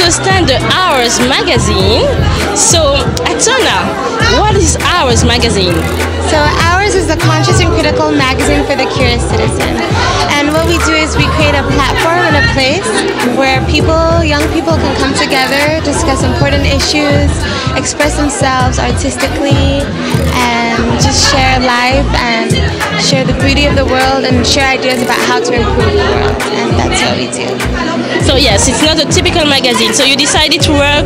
understand the Hours magazine. So, Atona, what is Hours magazine? So Hours is the conscious and critical magazine for the curious citizen. And what we do is we create a platform and a place where young people can come together, discuss important issues, express themselves artistically, and just share life and share the beauty of the world and share ideas about how to improve the world. And that's what we do. So yes, it's not a typical magazine. So you decided to work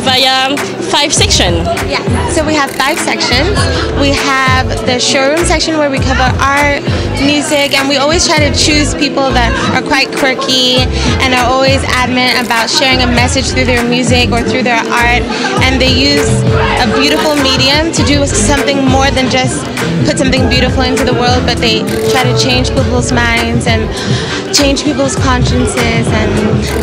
via 5 sections. Yeah, so we have 5 sections. We have the showroom section where we cover art, music, and we always try to choose people that are quite quirky and are always adamant about sharing a message through their music or through their art. And they use a beautiful medium to do something more than just put something beautiful into the world, but they try to change people's minds and change people's consciences. And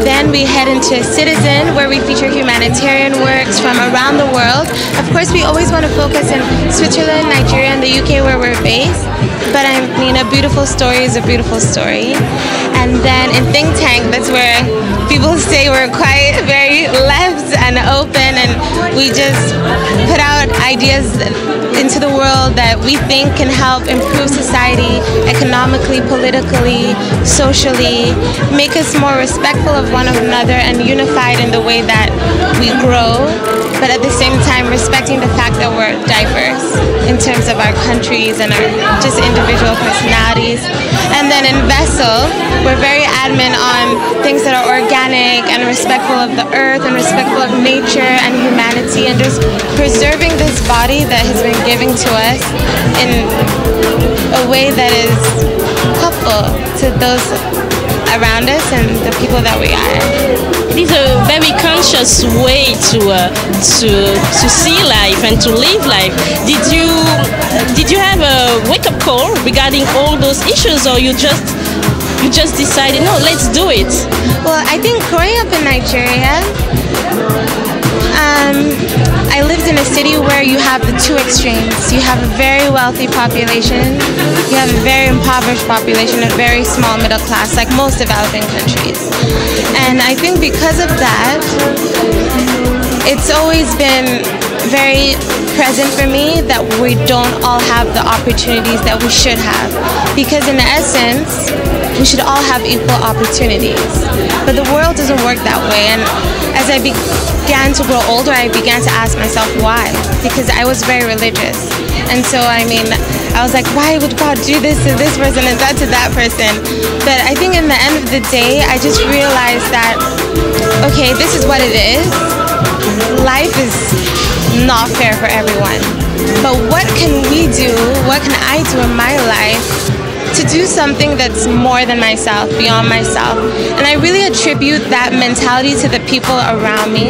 then we head into Citizen, where we feature humanitarian works from around the world. Of course, we always want to focus in Switzerland, Nigeria, and the UK where we're based. But I mean, a beautiful story is a beautiful story. And then in Think Tank, that's where people say we're quite very left and open, and we just put out ideas into the world that we think can help improve society economically, politically, socially, make us more respectful of one another and unified in the way that we grow, but at the same time respecting the fact that we're diverse in terms of our countries and our just individual personalities. And then in Vessel, we're very adamant on things that are organic and respectful of the earth and respectful of nature and humanity, and just preserving this body that has been given to us in a way that is helpful to those around us and the people that we are. It is a very conscious way to see life and to live life. Did you have a wake-up call regarding all those issues, or you just decided, no, let's do it? Well, I think growing up in Nigeria, I lived in a city where you have the two extremes. You have a very wealthy population, you have a very impoverished population, a very small middle class, like most developing countries. And I think because of that, it's always been very present for me that we don't all have the opportunities that we should have. Because in essence, we should all have equal opportunities. But the world doesn't work that way. And as I began to grow older, I began to ask myself why. Because I was very religious. And so, I mean, I was like, why would God do this to this person and that to that person? But I think in the end of the day, I just realized that, okay, this is what it is. Life is not fair for everyone. But what can we do, what can I do in my life to do something that's more than myself, beyond myself? And I really attribute that mentality to the people around me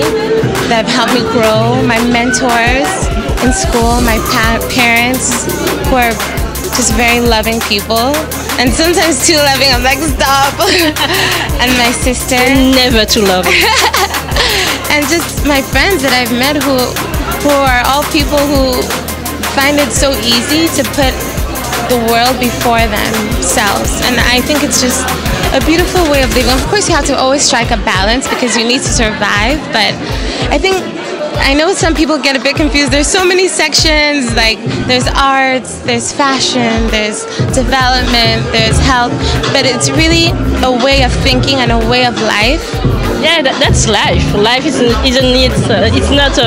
that have helped me grow, my mentors in school, my parents, who are just very loving people. And sometimes too loving, I'm like, stop. And my sister. Never too loving. And just my friends that I've met who are all people who find it so easy to put the world before themselves. And I think it's just a beautiful way of living. Of course, you have to always strike a balance because you need to survive. But I know some people get a bit confused. There's so many sections, like there's arts, there's fashion, there's development, there's health, but it's really a way of thinking and a way of life. Yeah, that's life. Life it's not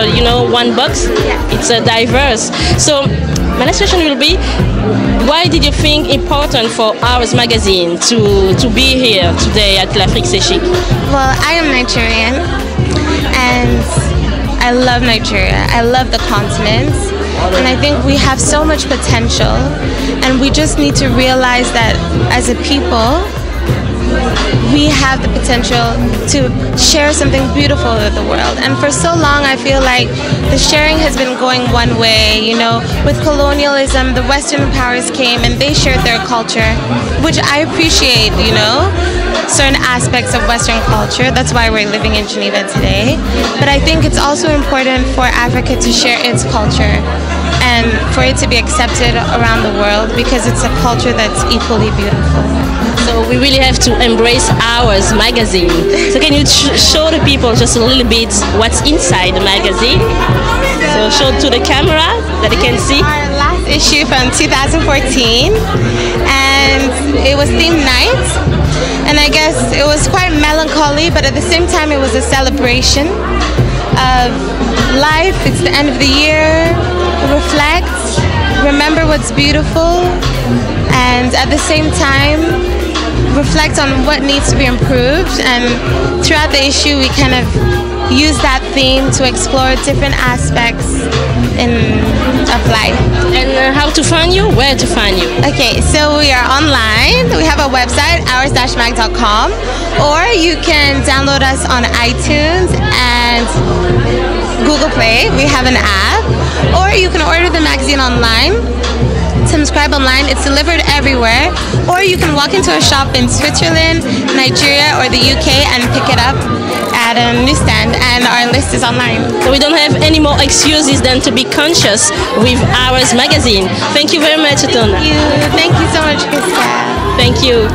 one box. It's diverse. So my next question will be, why did you think important for Hours magazine to be here today at l'Afrique c'est chic? Well, I am Nigerian, and I love Nigeria. I love the continent, and I think we have so much potential, and we just need to realize that as a people, we have the potential to share something beautiful with the world. And for so long, I feel like the sharing has been going one way. You know, with colonialism, the Western powers came and they shared their culture, which I appreciate, you know, certain aspects of Western culture. That's why we're living in Geneva today. But I think it's also important for Africa to share its culture and for it to be accepted around the world, because it's a culture that's equally beautiful. So we really have to embrace Ours magazine. So can you show the people just a little bit what's inside the magazine? So show to the camera that they can see. Our last issue from 2014, and it was themed night. And I guess it was quite melancholy, but at the same time it was a celebration of life. It's the end of the year. Reflect, remember what's beautiful, and at the same time reflect on what needs to be improved. And throughout the issue we kind of use that theme to explore different aspects of life. And how to find you? Where to find you? Okay, so we are online. We have a website, ours-mag.com, or you can download us on iTunes and Google Play. We have an app, or you can order the magazine online. Subscribe online. It's delivered everywhere, or you can walk into a shop in Switzerland, Nigeria, or the UK and pick it up at a newsstand, and our list is online. So we don't have any more excuses than to be conscious with Ours magazine. Thank you very much, Atona. Thank you so much, Christelle. Thank you.